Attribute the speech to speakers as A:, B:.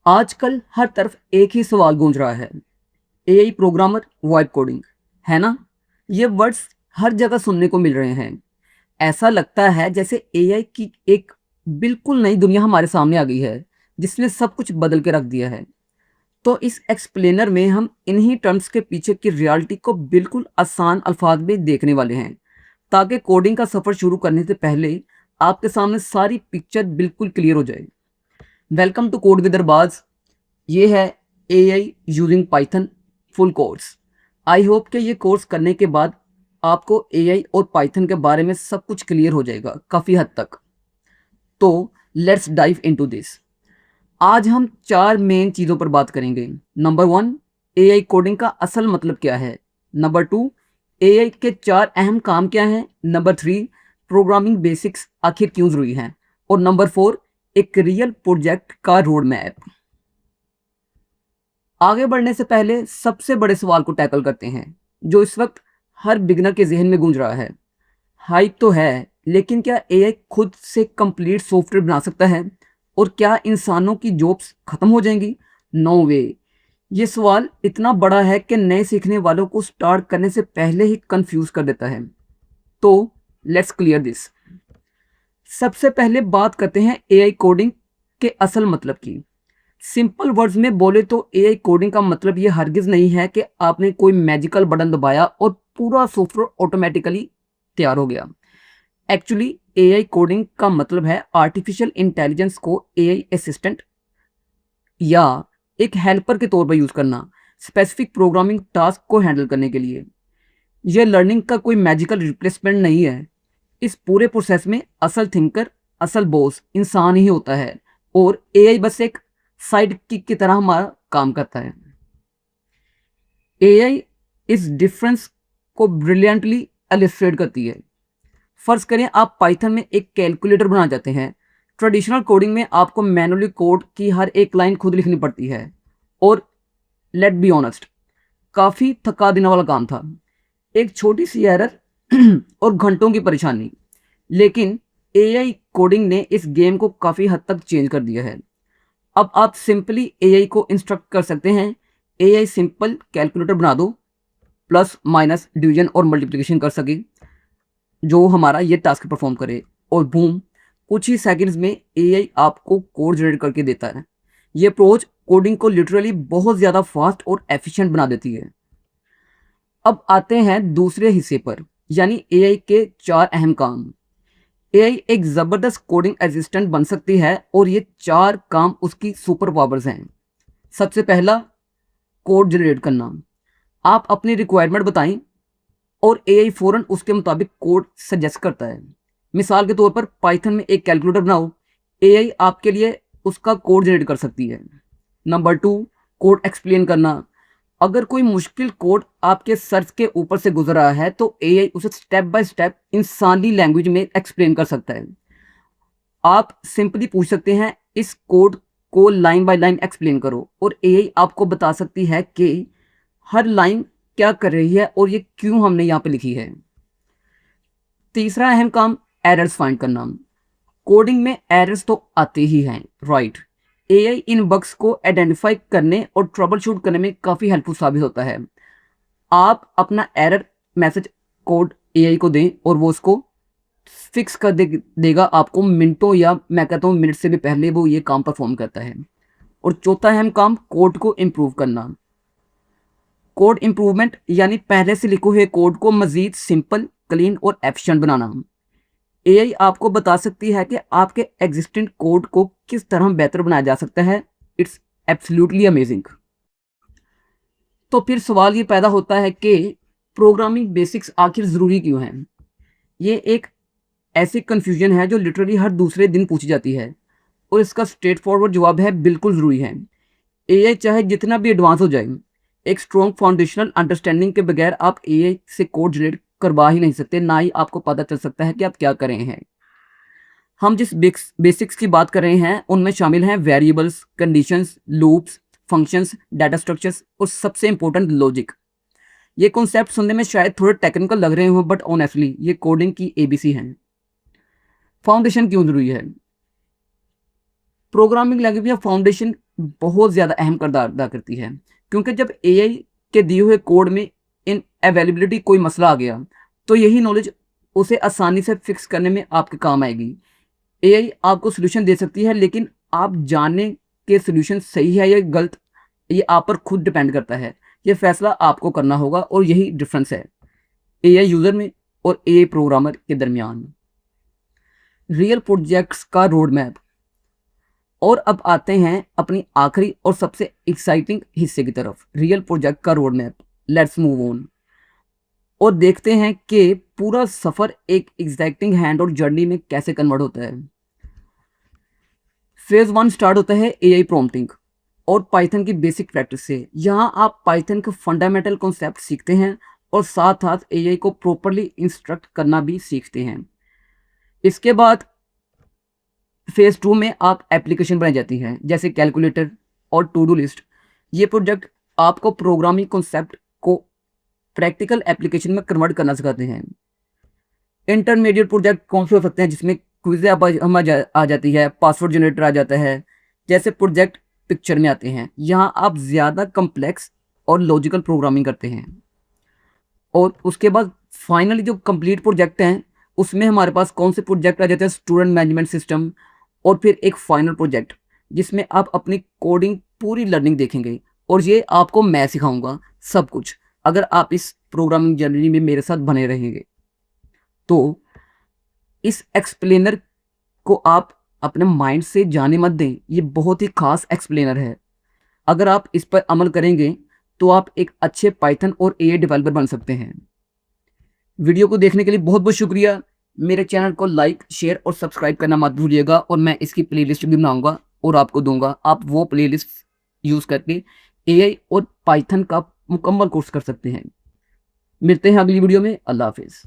A: आजकल हर तरफ एक ही सवाल गूंज रहा है, एआई प्रोग्रामर, वाइब कोडिंग, है ना? ये वर्ड्स हर जगह सुनने को मिल रहे हैं। ऐसा लगता है जैसे एआई की एक बिल्कुल नई दुनिया हमारे सामने आ गई है, जिसने सब कुछ बदल के रख दिया है। तो इस एक्सप्लेनर में हम इन्हीं टर्म्स के पीछे की रियलिटी को बिल्कुल आसान अल्फाज में देखने वाले हैं, ताकि कोडिंग का सफ़र शुरू करने से पहले आपके सामने सारी पिक्चर बिल्कुल क्लियर हो जाए। Welcome to code with Arbaaz. ये है AI using python full course. I hope कि ये कोर्स करने के बाद आपको एआई और पाइथन के बारे में सब कुछ क्लियर हो जाएगा काफ़ी हद तक। तो लेट्स डाइव इनटू दिस। आज हम चार मेन चीज़ों पर बात करेंगे। नंबर वन, एआई कोडिंग का असल मतलब क्या है। नंबर टू, एआई के चार अहम काम क्या हैं। नंबर थ्री, प्रोग्रामिंग बेसिक्स आखिर क्यों ज़रूरी हैं। और नंबर फोर, एक रियल प्रोजेक्ट का रोड मैप। आगे बढ़ने से पहले सबसे बड़े सवाल को टैकल करते हैं, जो इस वक्त हर बिगनर के जहन में गूंज रहा है। हाइप तो है, लेकिन क्या एआई खुद से कंप्लीट सॉफ्टवेयर बना सकता है? और क्या इंसानों की जॉब्स खत्म हो जाएंगी? नो वे। ये सवाल इतना बड़ा है कि नए सीखने वालों को स्टार्ट करने से पहले ही कंफ्यूज कर देता है। तो लेट्स क्लियर दिस। सबसे पहले बात करते हैं एआई कोडिंग के असल मतलब की। सिंपल वर्ड्स में बोले तो एआई कोडिंग का मतलब ये हरगिज नहीं है कि आपने कोई मैजिकल बटन दबाया और पूरा सॉफ्टवेयर ऑटोमेटिकली तैयार हो गया। एक्चुअली एआई कोडिंग का मतलब है आर्टिफिशियल इंटेलिजेंस को एआई असिस्टेंट या एक हेल्पर के तौर पर यूज करना, स्पेसिफिक प्रोग्रामिंग टास्क को हैंडल करने के लिए। यह लर्निंग का कोई मैजिकल रिप्लेसमेंट नहीं है। इस पूरे प्रोसेस में असल थिंकर, असल बॉस इंसान ही होता है, और एआई बस एक साइड किक की तरह हमारा काम करता है। एआई इस डिफरेंस को ब्रिलियंटली इलस्ट्रेट करती है। फर्ज करें आप पाइथन में एक कैलकुलेटर बनाना चाहते हैं। ट्रेडिशनल कोडिंग में आपको मैनुअली कोड की हर एक लाइन खुद लिखनी पड़ती है, और लेट बी ऑनेस्ट, काफ़ी थका देने वाला काम था। एक छोटी सी एरर और घंटों की परेशानी। लेकिन एआई कोडिंग ने इस गेम को काफ़ी हद तक चेंज कर दिया है। अब आप सिंपली एआई को इंस्ट्रक्ट कर सकते हैं, एआई सिंपल कैलकुलेटर बना दो, प्लस माइनस डिवीजन और मल्टीप्लिकेशन कर सके, जो हमारा ये टास्क परफॉर्म करे, और बूम, कुछ ही सेकंड्स में एआई आपको कोड जनरेट करके देता है। ये अप्रोच कोडिंग को लिटरली बहुत ज़्यादा फास्ट और एफिशिएंट बना देती है। अब आते हैं दूसरे हिस्से पर, यानी एआई के चार अहम काम। एआई एक ज़बरदस्त कोडिंग असिस्टेंट बन सकती है, और ये चार काम उसकी सुपर पावर्स हैं। सबसे पहला, कोड जनरेट करना। आप अपनी रिक्वायरमेंट बताएं और एआई फ़ौरन उसके मुताबिक कोड सजेस्ट करता है। मिसाल के तौर पर पाइथन में एक कैलकुलेटर बनाओ, एआई आपके लिए उसका कोड जनरेट कर सकती है। नंबर टू, कोड एक्सप्लेन करना। अगर कोई मुश्किल कोड आपके सर्च के ऊपर से गुजर रहा है, तो एआई उसे स्टेप बाय स्टेप इंसानी लैंग्वेज में एक्सप्लेन कर सकता है। आप सिंपली पूछ सकते हैं, इस कोड को लाइन बाय लाइन एक्सप्लेन करो, और एआई आपको बता सकती है कि हर लाइन क्या कर रही है और ये क्यों हमने यहाँ पे लिखी है। तीसरा अहम काम, एरर्स फाइंड करना। कोडिंग में एरर्स तो आते ही हैं, राइट। एआई इन बग्स को आइडेंटिफाई करने और ट्रबल शूट करने में काफ़ी हेल्पफुल साबित होता है। आप अपना एरर मैसेज कोड एआई को दें, और वो उसको फिक्स कर देगा आपको मिनटों, या मैं कहता हूँ मिनट से भी पहले वो ये काम परफॉर्म करता है। और चौथा अहम काम, कोड को इम्प्रूव करना। कोड इम्प्रूवमेंट यानी पहले से लिखे हुए कोड को मजीद सिंपल, क्लीन और एफिशिएंट बनाना। एआई आपको बता सकती है कि आपके एग्जिस्टिंग कोड को किस तरह बेहतर बनाया जा सकता है। It's absolutely amazing. तो फिर सवाल ये पैदा होता है कि प्रोग्रामिंग बेसिक्स आखिर ज़रूरी क्यों हैं। ये एक ऐसी कन्फ्यूजन है जो लिटरली हर दूसरे दिन पूछी जाती है, और इसका स्ट्रेट फॉरवर्ड जवाब है, बिल्कुल ज़रूरी है। एआई चाहे जितना भी एडवांस हो जाए, एक स्ट्रॉन्ग फाउंडेशनल अंडरस्टैंडिंग के बगैर आप एआई से कोड जनरेट करवा ही नहीं सकते, ना ही आपको पता चल सकता है कि आप क्या कर रहे हैं। हम जिस बेसिक्स की बात कर रहे हैं उनमें शामिल हैं variables, conditions, loops, functions, data structures, और सबसे इंपॉर्टेंट लॉजिक। ये कॉन्सेप्ट सुनने में शायद थोड़े टेक्निकल लग रहे हो, बट ऑनेस्टली ये कोडिंग की एबीसी हैं। फाउंडेशन क्यों जरूरी है? प्रोग्रामिंग लैंग्वेज या फाउंडेशन बहुत ज़्यादा अहम किरदार अदा करती है, क्योंकि जब एआई के दिए हुए कोड में इन अवेलेबिलिटी कोई मसला आ गया, तो यही नॉलेज उसे आसानी से फिक्स करने में आपके काम आएगी। एआई आपको सॉल्यूशन दे सकती है, लेकिन आप जाने कि सॉल्यूशन सही है या गलत, ये आप पर खुद डिपेंड करता है। ये फैसला आपको करना होगा और यही डिफरेंस है एआई यूज़र में और एआई प्रोग्रामर के दरमियान। रियल प्रोजेक्ट्स का रोड मैप। और अब आते हैं अपनी आखिरी और सबसे एक्साइटिंग हिस्से की तरफ, रियल प्रोजेक्ट का road map. Let's move on और देखते हैं कि पूरा सफ़र एक एग्जैक्टिंग हैंड और जर्नी में कैसे कन्वर्ट होता है। फेज़ 1 स्टार्ट होता है एआई प्रॉम्प्टिंग और पाइथन की बेसिक प्रैक्टिस से। यहाँ आप पाइथन के फंडामेंटल कॉन्सेप्ट सीखते हैं और साथ साथ एआई को प्रॉपरली इंस्ट्रक्ट करना भी सीखते हैं। इसके बाद फेज़ 2 में आप एप्लीकेशन बनाई जाती हैं, जैसे कैलकुलेटर और टू डू लिस्ट। ये प्रोजेक्ट आपको प्रोग्रामिंग कॉन्सेप्ट को प्रैक्टिकल एप्लीकेशन में कन्वर्ट करना सिखाते हैं। इंटरमीडिएट प्रोजेक्ट कौन से हो सकते हैं, जिसमें क्विज़ आ जाती है, पासवर्ड जनरेटर आ जाता है, जैसे प्रोजेक्ट पिक्चर में आते हैं। यहाँ आप ज़्यादा कम्प्लेक्स और लॉजिकल प्रोग्रामिंग करते हैं। और उसके बाद फाइनली जो कंप्लीट प्रोजेक्ट हैं, उसमें हमारे पास कौन से प्रोजेक्ट आ जाते हैं, स्टूडेंट मैनेजमेंट सिस्टम, और फिर एक फाइनल प्रोजेक्ट जिसमें आप अपनी कोडिंग पूरी लर्निंग देखेंगे। और ये आपको मैं सिखाऊंगा सब कुछ, अगर आप इस प्रोग्रामिंग जर्नी में मेरे साथ बने रहेंगे। तो इस एक्सप्लेनर को आप अपने माइंड से जाने मत दें, ये बहुत ही खास एक्सप्लेनर है। अगर आप इस पर अमल करेंगे तो आप एक अच्छे पाइथन और एआई डेवलपर बन सकते हैं। वीडियो को देखने के लिए बहुत बहुत शुक्रिया। मेरे चैनल को लाइक, शेयर और सब्सक्राइब करना मत भूलिएगा, और मैं इसकी प्लेलिस्ट भी बनाऊंगा और आपको दूंगा। आप वो प्लेलिस्ट यूज़ करके एआई और पाइथन का मुकम्मल कोर्स कर सकते हैं। मिलते हैं अगली वीडियो में। अल्लाह हाफिज़।